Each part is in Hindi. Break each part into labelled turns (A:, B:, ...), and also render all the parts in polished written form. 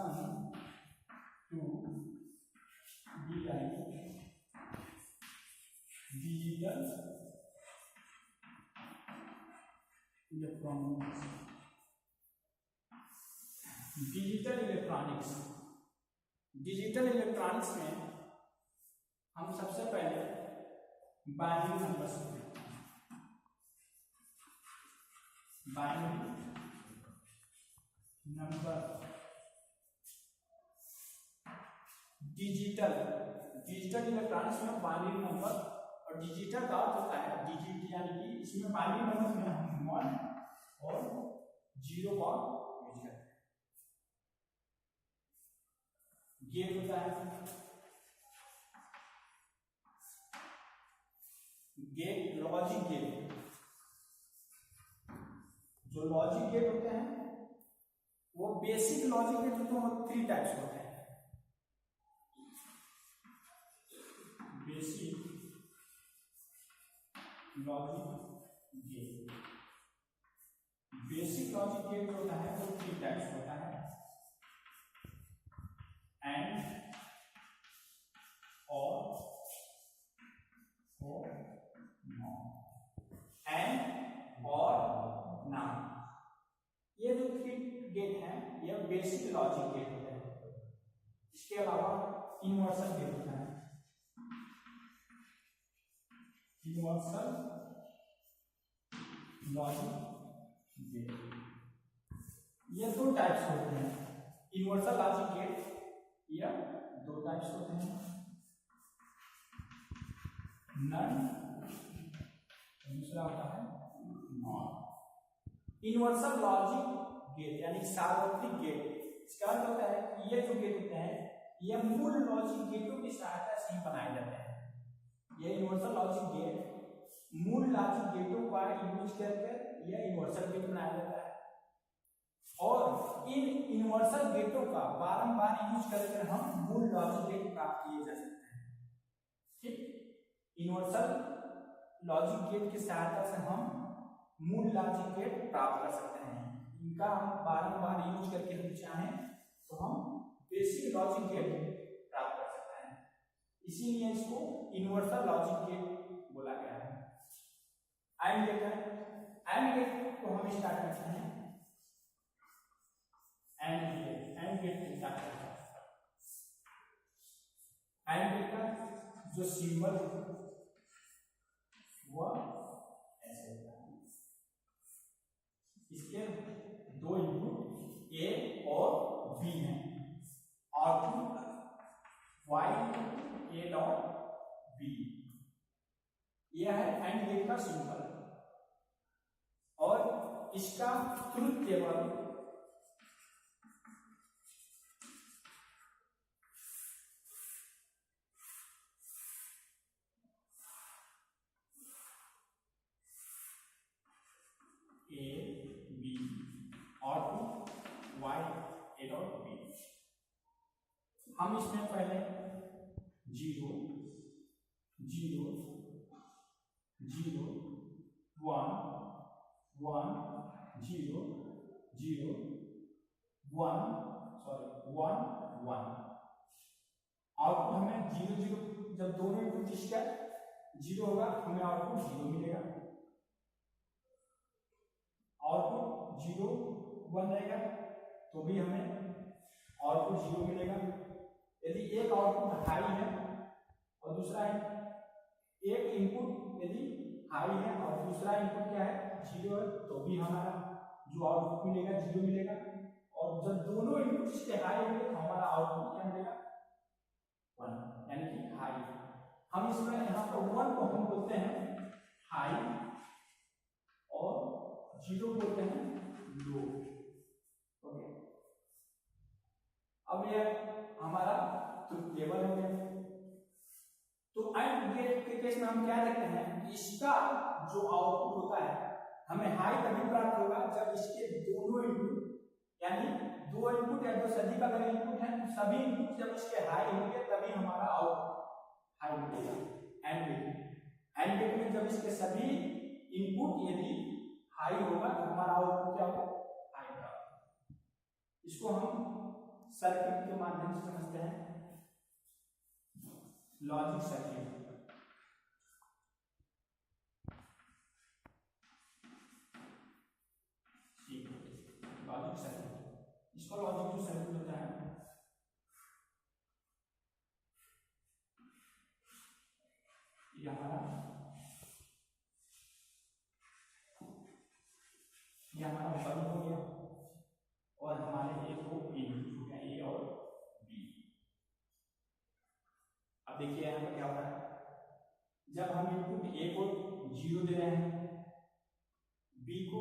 A: introduction to digital electronics. Digital electronics में हम सबसे पहले बाइनरी नंबर सीखते हैं। बाइनरी नंबर डिजिटल इलेक्ट्रॉनिक्स में बाइनरी नंबर और डिजिटल का अर्थ होता है डिजिट, यानी कि इसमें बाइनरी नंबर में हम 1 और 0 का यूज करते हैं। गेट होता है, गेट लॉजिक गेट। जो लॉजिक गेट होते हैं वो बेसिक लॉजिक गेट होते हैं, 3 टाइप्स होते हैं। Basic logic gate, basic logic gate होता है वो 3 टाइप्स होता है। एंड, और नॉट। एंड और नॉट, ये जो 3 गेट हैं ये बेसिक लॉजिक गेट होते हैं। इसके अलावा यूनिवर्सल गेट होता है। यूनिवर्सल लॉजिक गेट, ये 2 टाइप्स होते हैं। यूनिवर्सल लॉजिक गेट या 2 टाइप्स होते हैं, नन, दूसरा होता है नॉट। यूनिवर्सल लॉजिक गेट यानी सार्वत्रिक गेट, इसका अर्थ होता है कि ये जो गेट होते हैं ये मूल लॉजिक गेटों की सहायता से ही बनाए जाते हैं। ये यूनिवर्सल लॉजिक गेट मूल लॉजिक गेटों का यूज करके यह यूनिवर्सल गेट बनाया जाता है, और इन यूनिवर्सल गेटों का बारंबार यूज करके हम मूल लॉजिक गेट प्राप्त किए जा सकते हैं। ठीक, यूनिवर्सल लॉजिक गेट की सहायता से हम मूल लॉजिक गेट प्राप्त कर सकते हैं। इनका हम बारंबार यूज करके हम चाहें तो हम बेसिक लॉजिक गेट प्राप्त कर सकते हैं, इसीलिए इसको यूनिवर्सल लॉजिक गेट बोला गया है। एंड गेट को हम स्टार्ट करते हैं। एंड गेट क्या करता है? एंड गेट का जो सिंबल वह ऐसे होता है। इसके 2 इनपुट ए और बी हैं, output Y A dot B. यह है एंड गेट का सिंबल, और इसका truth table A B, output Y A dot B. हम इसमें पहले 0 0 0 1 1 0 0 1 1 आउटपुट हमें 0 0, जब दोनों इनपुट इसका 0 होगा हमें आउटपुट 0 मिलेगा। आउटपुट 0 1 रहेगा तो भी हमें आउटपुट 0 मिलेगा। यदि एक आउटपुट हाई है और दूसरा एक इनपुट यदि हाई है और दूसरा इनपुट क्या है 0 है, तो भी हमारा जो आउटपुट मिलेगा 0 मिलेगा। और जब दोनों इनपुट इसके हाई होंगे तो हमारा आउटपुट क्या मिलेगा 1, यानी कि हाई। हम इसमें यहाँ पर 1 को हम बोलते हैं हाई और 0 बोलते हैं लो। ओके, अब यह हमारा ट्रुथ टेबल हो गया। तो एंड गेट के केस में हम क्या देखते हैं, इसका जो आउटपुट होता है हमें हाई तभी प्राप्त होगा जब इसके दोनों इनपुट, यानी 2 इनपुट या 2 से अधिक अगर इनपुट है तो सभी इनपुट जब इसके हाई होंगे तभी हमारा आउटपुट हाई मिलेगा। एंड गेट में जब इसके सभी इनपुट यदि हाई होगा तो हमारा आउटपुट क्या होगा हाई होगा। इसको हम सर्किट के माध्यम से समझते हैं, लॉजिक सर्किट। लॉजिक सर्किट, इसको लॉजिक जो सर्किट होता है, ये हमारा बल्ब हो गया और हमारे एक को इनपुट हो गया, ए और बी। अब देखिए यहाँ पर क्या होता है, जब हम इनपुट ए को 0 दे रहे हैं, बी को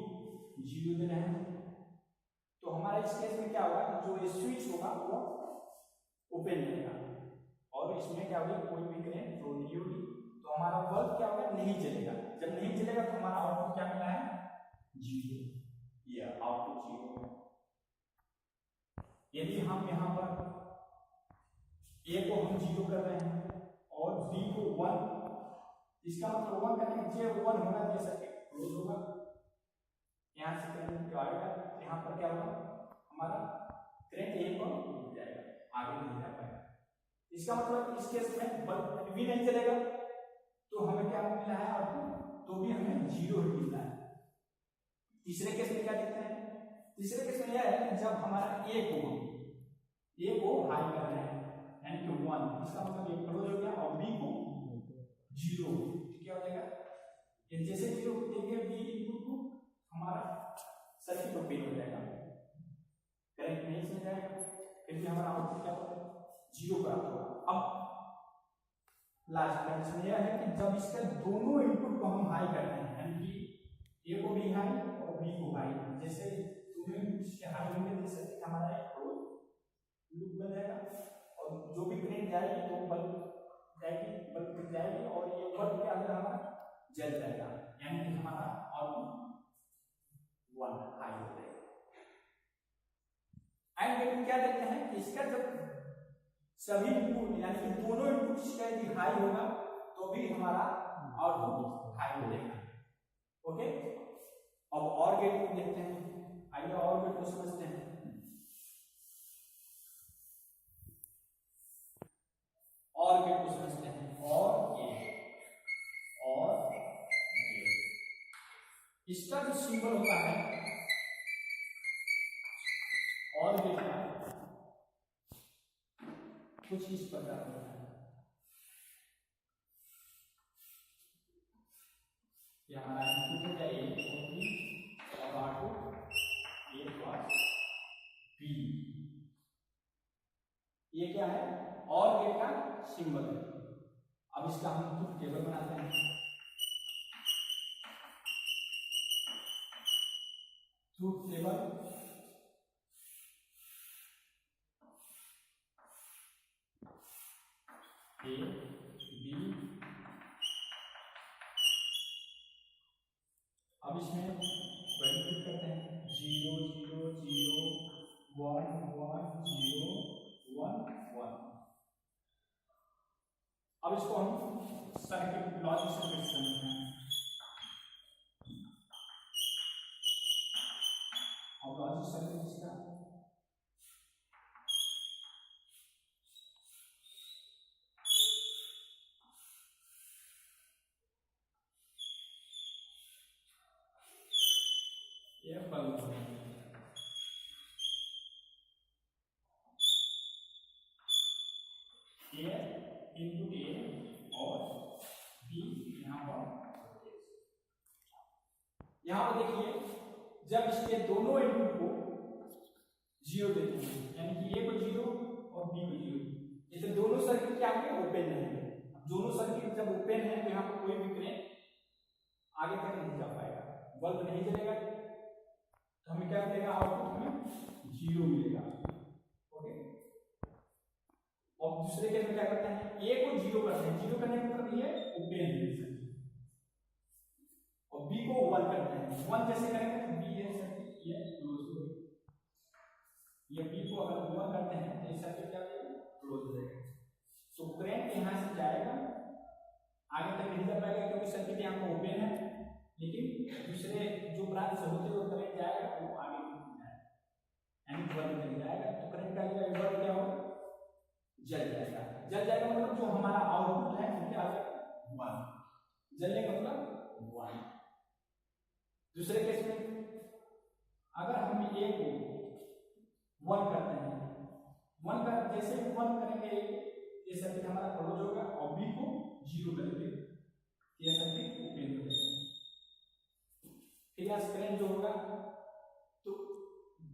A: 0 दे रहे हैं, तो हमारा इस केस में क्या होगा, जो स्विच होगा वो ओपन रहेगा और इसमें क्या होगा, कोई भी करंट फ्लो नहीं होगी, तो हमारा बल्ब क्या होगा, नहीं जलेगा। जब नहीं जलेगा तो हमारा आउटपुट क्या मिला है, 0, ये आउटपुट 0। यदि हम यहाँ पर ए को हम 0 कर रहे हैं और बी को 1, इसका मतलब 1 करने जे 1 होगा, जैसा कि क्लोज होगा, यहाँ से करंट जो आएगा, यहाँ पर क्या होगा, हमारा करंट ए पर रुक जाएगा, आगे नहीं जा पाएगा। इसका मतलब इस केस में बल्ब भी नहीं चलेगा, तो हमें क्या मिला है आउटपुट, तो भी हमें 0 ही मिलता है। तीसरे केस में क्या देखते हैं, तीसरे केस में यह है कि जब हमारा ए को हाई कर रहे हैं, यानी कि 1, इसका मतलब ये क्लोज हो गया, और बी को 0, तो क्या हो जाएगा, ये जैसे 0 देंगे बी इनपुट को, हमारा सर्किट ओपन हो जाएगा, करंट नहीं इसमें जाएगा, फिर भी हमारा आउटपुट क्या होगा, 0 प्राप्त होगा। अब लास्ट कंडीशन यह है कि जब इसके दोनों इनपुट को हम हाई करते हैं, यानी कि ए को भी हाई और बी को हाई, जैसे दोनों इनपुट से हाई होंगे तो सर्किट हमारा एक लूप बन जाएगा, और जो भी करंट जाएगी तो बल्ब जाएगी और ये बल्ब के अंदर हमारा जल जाएगा, यानी कि हमारा आउटपुट 1 हाई हो जाएगा। एंड लेकिन क्या देखते हैं कि इसका जब सभी इनपुट यानी कि दोनों इनपुट इसका यदि हाई होगा तो भी हमारा आउटपुट हाई हो जाएगा। ओके, अब और गेट को देखते हैं, आइए और गेट को समझते हैं। और गेट को समझते हैं, और गेट, इसका जो सिंबल होता है और गेट का कुछ इस प्रकार होता है, ये हमारा इनपुट हो गया ए और बी, और आउटपुट ए प्लस बी, ये क्या है, और गेट का सिंबल है। अब इसका हम ट्रुथ टेबल बनाते हैं, ट्रुथ टेबल ए बी, अब इसमें वैल्यू फिट करते हैं 0 0 0 1 1 0 1 1। अब इसको हम सर्किट लॉजिक सर्किट समझते हैं। अब लॉजिक सर्किट इसका ये बल्ब है, ये इनपुट ए और बी, यहाँ पर देखिए जब इसके दोनों इनपुट को 0 देते हैं, यानी कि ए को 0 और बी को 0, ये तो दोनों सर्किट क्या होंगे, ओपन रहेंगे। दोनों सर्किट जब ओपन है तो यहाँ पर कोई भी करंट आगे तक नहीं जा पाएगा, बल्ब नहीं जलेगा, तो हमें क्या मिलेगा, आउटपुट में 0 मिलेगा। ओके, और दूसरे केस में क्या करते हैं, ए को 0 करते हैं, 0 करने का मतलब ये ओपन है, और बी को 1 करते हैं, 1 जैसे करेंगे तो बी है सर्किट ये क्लोज हो जाएगा, ये बी को अगर 1 करते हैं तो ये सर्किट क्या हो जाएगा, क्लोज हो जाएगा। तो करंट यहाँ से जाएगा, आगे तक नहीं जा पाएगा क्योंकि सर्किट यहाँ पर ओपन है, लेकिन दूसरे जो ब्रांच से होते हुए करंट जाएगा वो आगे नहीं जाएगा, विद्युत बल्ब जल जाएगा तो करंट का बल्ब क्या होगा, जल जाएगा। जल जाएगा मतलब जो हमारा आउटपुट है वो क्या आ जाएगा 1, जलने का मतलब 1। दूसरे केस में अगर हम ए को 1 करते हैं, 1 का जैसे 1 करेंगे ये सर्किट हमारा क्लोज होगा और बी को 0 करेंगे ये सर्किट ओपन हो जाएगा। फिर यहाँ करंट जो होगा तो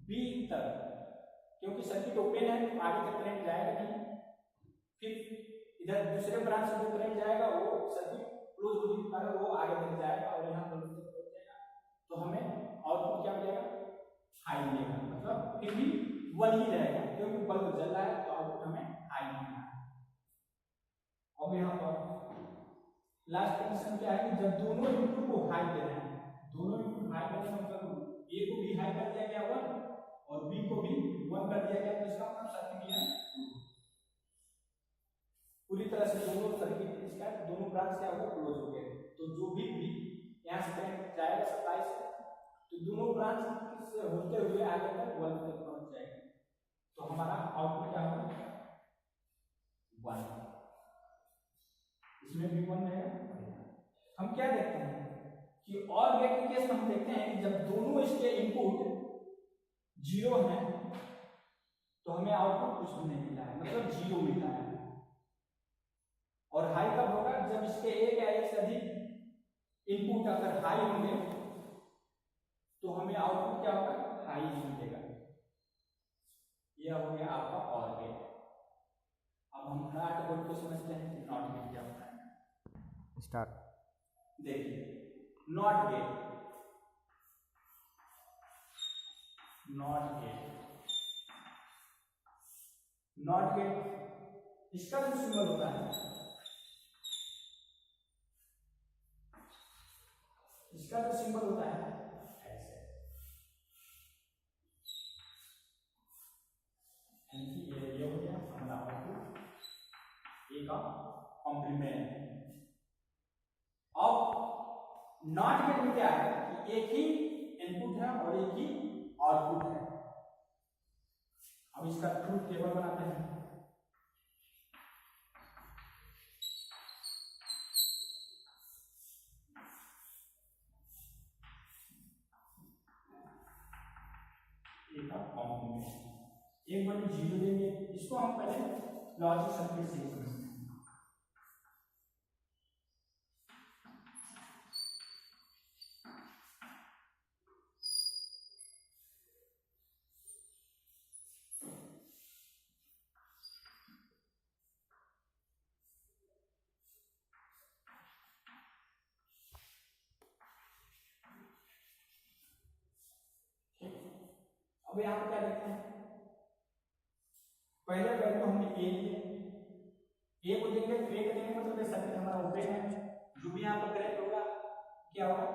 A: बी तक, क्योंकि सर्किट ओपन है तो आगे तक करंट जाएगा नहीं। फिर इधर दूसरे ब्रांच से जो करंट जाएगा वो सर्किट क्लोज होने के कारण वो आगे तक जाएगा और यहाँ पर पहुंच जाएगा, तो हमें आउटपुट क्या मिलेगा, हाई मिलेगा। मतलब फिर भी 1 ही रहेगा क्योंकि बल्ब जल रहा है तो आउटपुट हमें हाई मिलेगा। अब यहाँ पर लास्ट कंडीशन क्या है कि जब दोनों इनपुट को हाई दे रहे हैं, दोनों इनपुट हाई करने का मतलब ए को भी हाई कर दिया गया 1 और बी को भी 1 कर दिया गया, तो इसका मतलब सर्किट है पूरी तरह से दोनों सर्किट इसका दोनों ब्रांच क्या होगा क्लोज हो गए। तो जो भी यहाँ से करंट जाएगा सप्लाई से तो दोनों ब्रांच से होते हुए आगे तक 1 तक पहुंच जाएगा, तो हमारा आउटपुट क्या होगा 1। इसमें भी 1 रहेगा। हम क्या देखते हैं कि और गेट के केस में हम देखते हैं कि जब दोनों इसके इनपुट 0 हैं तो हमें आउटपुट कुछ भी नहीं मिला है, मतलब 0 मिलता है। और हाई कब होगा, जब इसके एक या एक से अधिक इनपुट अगर हाई होंगे तो हमें आउटपुट क्या होगा, हाई मिलेगा। यह हो गया आपका और गेट। अब हम नॉट गेट को समझते हैं कि नॉट गेट क्या होता है।
B: स्टार्ट।
A: देखिए not gate, not gate, not gate इसका जो सिंबल होता है, इसका जो सिंबल होता है ऐसे, ये हो गया हमारा आउटपुट ए का कॉम्प्लीमेंट। अब नॉट गेट में क्या है कि एक ही इनपुट है और एक ही आउटपुट है। अब इसका ट्रूथ टेबल बनाते हैं। ए का कॉम्प्लीमेंट, एक बटे 0 देंगे। इसको हम पहले लॉजिक सर्किट से समझते हैं। अब यहाँ पर क्या देखते हैं, पहले वैल्यू हमने ए लिए, ए को देंगे तो ए का देंगे मतलब ये सर्किट हमारा ओपन है, जो भी यहाँ पर करंट होगा क्या होगा,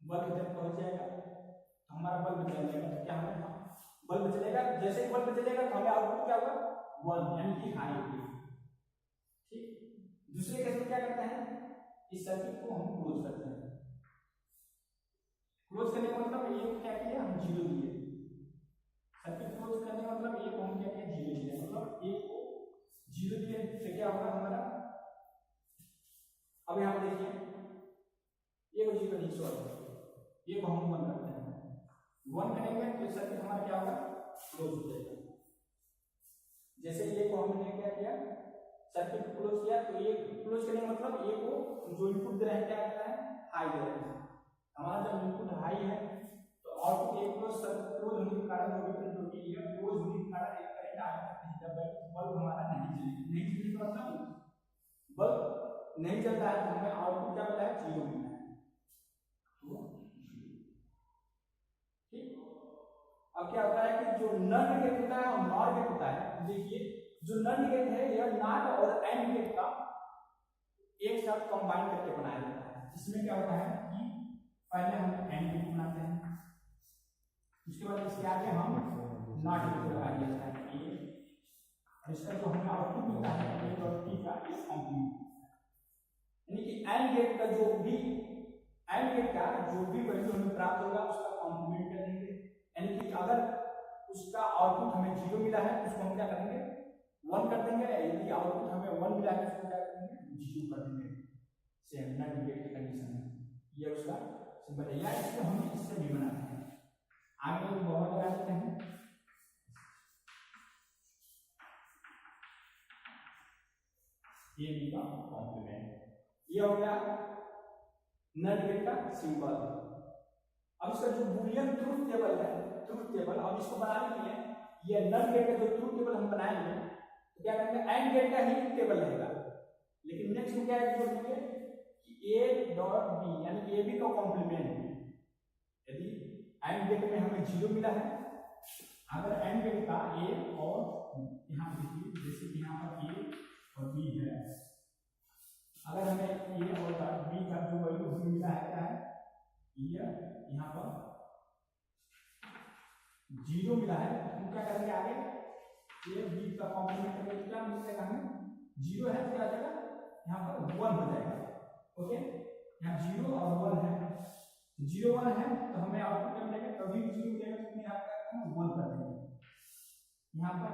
A: बल्ब जब पहुंच जाएगा तो हमारा बल्ब जल जाएगा। तो क्या हमें बल्ब जलेगा, जैसे ही बल्ब जलेगा तो हमें आउटपुट क्या होगा 1 यानी कि हाई होगी। ठीक, दूसरे केस में क्या करते हैं, इस सर्किट को हम क्लोज करते हैं। क्लोज करने का मतलब ये क्या किया, हम 0 दिए। सर्किट क्लोज करने का मतलब ये को हम क्या किया 0 दिए, मतलब ए को 0 दिए तो क्या होगा हमारा, अब यहाँ देखिए ये को 0 नहीं सॉरी ये को हम 1 करते हैं। 1 करेंगे तो सर्किट हमारा क्या होगा क्लोज हो जाएगा। जैसे ये को हमने क्या किया सर्किट क्लोज किया, तो ये क्लोज करने का मतलब ये को जो इनपुट दे रहे हैं क्या करता है हाई दे रहे हैं। हमारा जब इनपुट हाई है तो आउटपुट एक क्लोज होने के कारण जो भी करंट होगी ये क्लोज होने के कारण एक करंट आगे तक नहीं जाएगा, बल्ब हमारा नहीं जलेगा। नहीं जलने का मतलब बल्ब नहीं जलता है तो हमें आउटपुट क्या मिला है 0 मिला है। ठीक, अब क्या होता है कि जो नॉट गेट होता है और नॉर गेट होता है, देखिए जो नॉट गेट है यह नॉट और एंड गेट का एक साथ कंबाइन करके बनाया जाता है। इसमें क्या होता है कि पहले हम एंड गेट बनाते हैं, उसके बाद इसके आगे हम नॉट गेट लगा देते हैं ये, और इसका जो हमें आउटपुट मिलता है ए और टी का ये कॉम्प्लीमेंट, यानी कि एंड गेट का जो भी वैल्यू हमें प्राप्त होगा उसका कॉम्प्लीमेंट कर देंगे। यानी कि अगर उसका आउटपुट हमें 0 मिला है, उसको हम क्या करेंगे 1 कर देंगे। यदि आउटपुट हमें 1 मिला है तो उसको क्या करेंगे 0 कर देंगे। सेम नॉट गेट की कंडीशन है, ये उसका सिंबल है। या इसको हम इससे भी बनाते हैं, आगे एक बहुत लगा देते हैं। ये बी का कॉम्प्लीमेंट, ये हो गया नॉट गेट का सिंबल। अब इसका जो बूलियन ट्रूथ टेबल है, ट्रूथ टेबल, अब इसको बनाने के लिए ये नॉट गेट का जो ट्रूथ टेबल हम बनाएंगे तो क्या करेंगे एंड गेट का ही टेबल रहेगा, लेकिन नेक्स्ट में क्या है जोड़ेंगे कि ए डॉट बी यानी ए बी का कॉम्प्लीमेंट। यदि एंड गेट में हमें 0 मिला है, अगर एंड गेट का ए और यहाँ पे देखिए जैसे कि यहाँ पर ए और बी है, अगर हमें ए और बी का जो वैल्यू हमें मिला है क्या है ये यहाँ पर 0 मिला है, हम क्या करेंगे आगे ए बी का कॉम्प्लीमेंट करेंगे तो क्या मिलेगा हमें 0 है तो क्या जाएगा यहाँ पर 1 हो जाएगा। ओके, यहाँ 0 और 1 है, 0 1 है तो हमें आउटपुट क्या मिलेगा, कभी 0 मिलेगा तो यहाँ पर 1 कर देंगे। यहाँ पर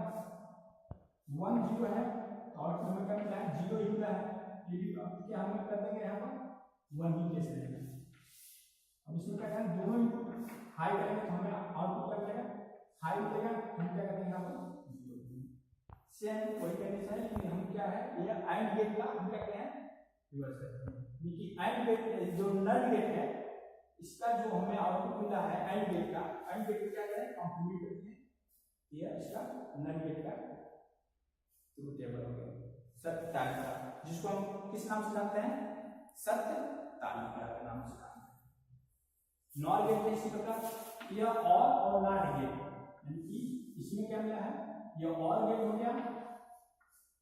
A: 1 0 है तो आउटपुट हमें क्या मिला है 0 ही मिला है, क्या हम कर देंगे यहाँ पर 1 ही केस रहेगा। अब इसमें क्या करें दोनों इनपुट हाई करेंगे तो हमें आउटपुट क्या मिलेगा हाई मिलेगा, हम क्या करेंगे यहाँ पर 0। सेम वही कंडीशन है, लेकिन हम क्या है ये एंड गेट का हम क्या कहते हैं रिवर्स करते हैं, क्योंकि एंड गेट जो नॉट गेट है इसका जो हमें आउटपुट मिला है एंड गेट का, एंड गेट क्या करें कॉम्प्लीमेंट करते हैं, ये इसका नॉट गेट का ट्रूथ टेबल हो गया सत्य तालिका, जिसको हम किस नाम से जानते हैं सत्य तालिका के नाम से जानते हैं। नॉर गेट में इसी प्रकार यह और नॉट गेट, यानी कि इसमें क्या मिला है ये और गेट हो गया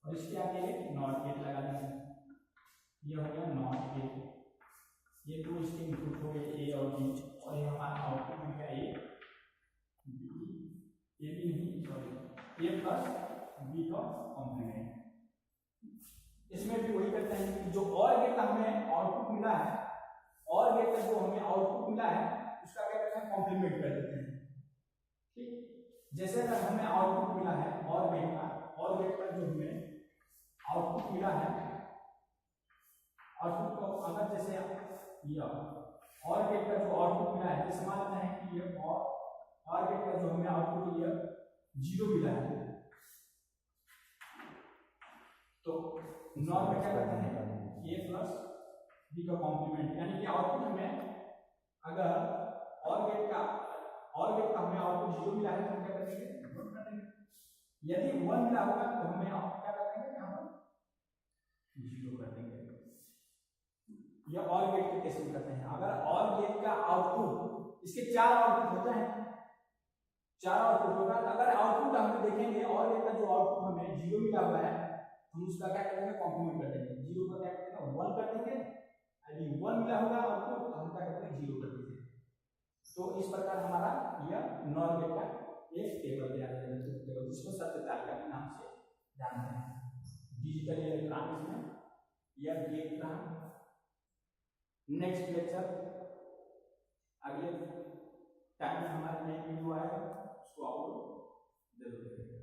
A: और इसके आगे एक नॉट गेट लगा देंगे, ये हो गया नॉट गेट। ये दो इसके इनपुट हो गए ए और बी, और ये हमारा आउटपुट में क्या ए बी नहीं सॉरी ए प्लस बी का कॉम्प्लीमेंट। इसमें भी वही करते हैं कि जो और गेट का हमें आउटपुट मिला है, और गेट का जो हमें आउटपुट मिला है उसका क्या करते हैं कॉम्प्लीमेंट कर देते हैं। ठीक, जैसे अगर हमें आउटपुट मिला है और गेट का जो हमें आउटपुट मिला है, आउटपुट को अगर जैसे ये और गेट का जो आउटपुट मिला है, जैसे मान लेते हैं कि ये और गेट का जो हमें आउटपुट ये 0 मिला है, तो नॉर में क्या करते हैं ए प्लस बी का कॉम्प्लीमेंट, यानी कि आउटपुट हमें अगर और गेट का हमें आउटपुट 0 मिला है तो हम क्या करेंगे 1 कर देंगे। यदि 1 मिला होगा तो हमें आउटपुट क्या कर देंगे यहाँ पर 0 कर देंगे। या और गेट के केस में करते हैं, अगर और गेट का आउटपुट इसके 4 आउटपुट होते हैं, 4 आउटपुट होगा, अगर आउटपुट हम देखेंगे और गेट का जो आउटपुट हमें 0 मिला हुआ है हम उसका क्या करेंगे कॉम्प्लीमेंट कर देंगे, 0 का क्या करेंगे 1 कर देंगे, यदि 1 मिला होगा आउटपुट तो हम क्या करेंगे 0 कर देंगे। तो इस प्रकार हमारा यह नॉर गेट का एक टेबल तैयार हो जाएगा, टेबल जिसको सत्य तालिका के नाम से जानते हैं। डिजिटल इलेक्ट्रॉनिक्स में यह गेट का नेक्स्ट लेक्चर अगले टाइम में हमारे नए वीडियो आएगा, उसको आप लोग जरूर देखें।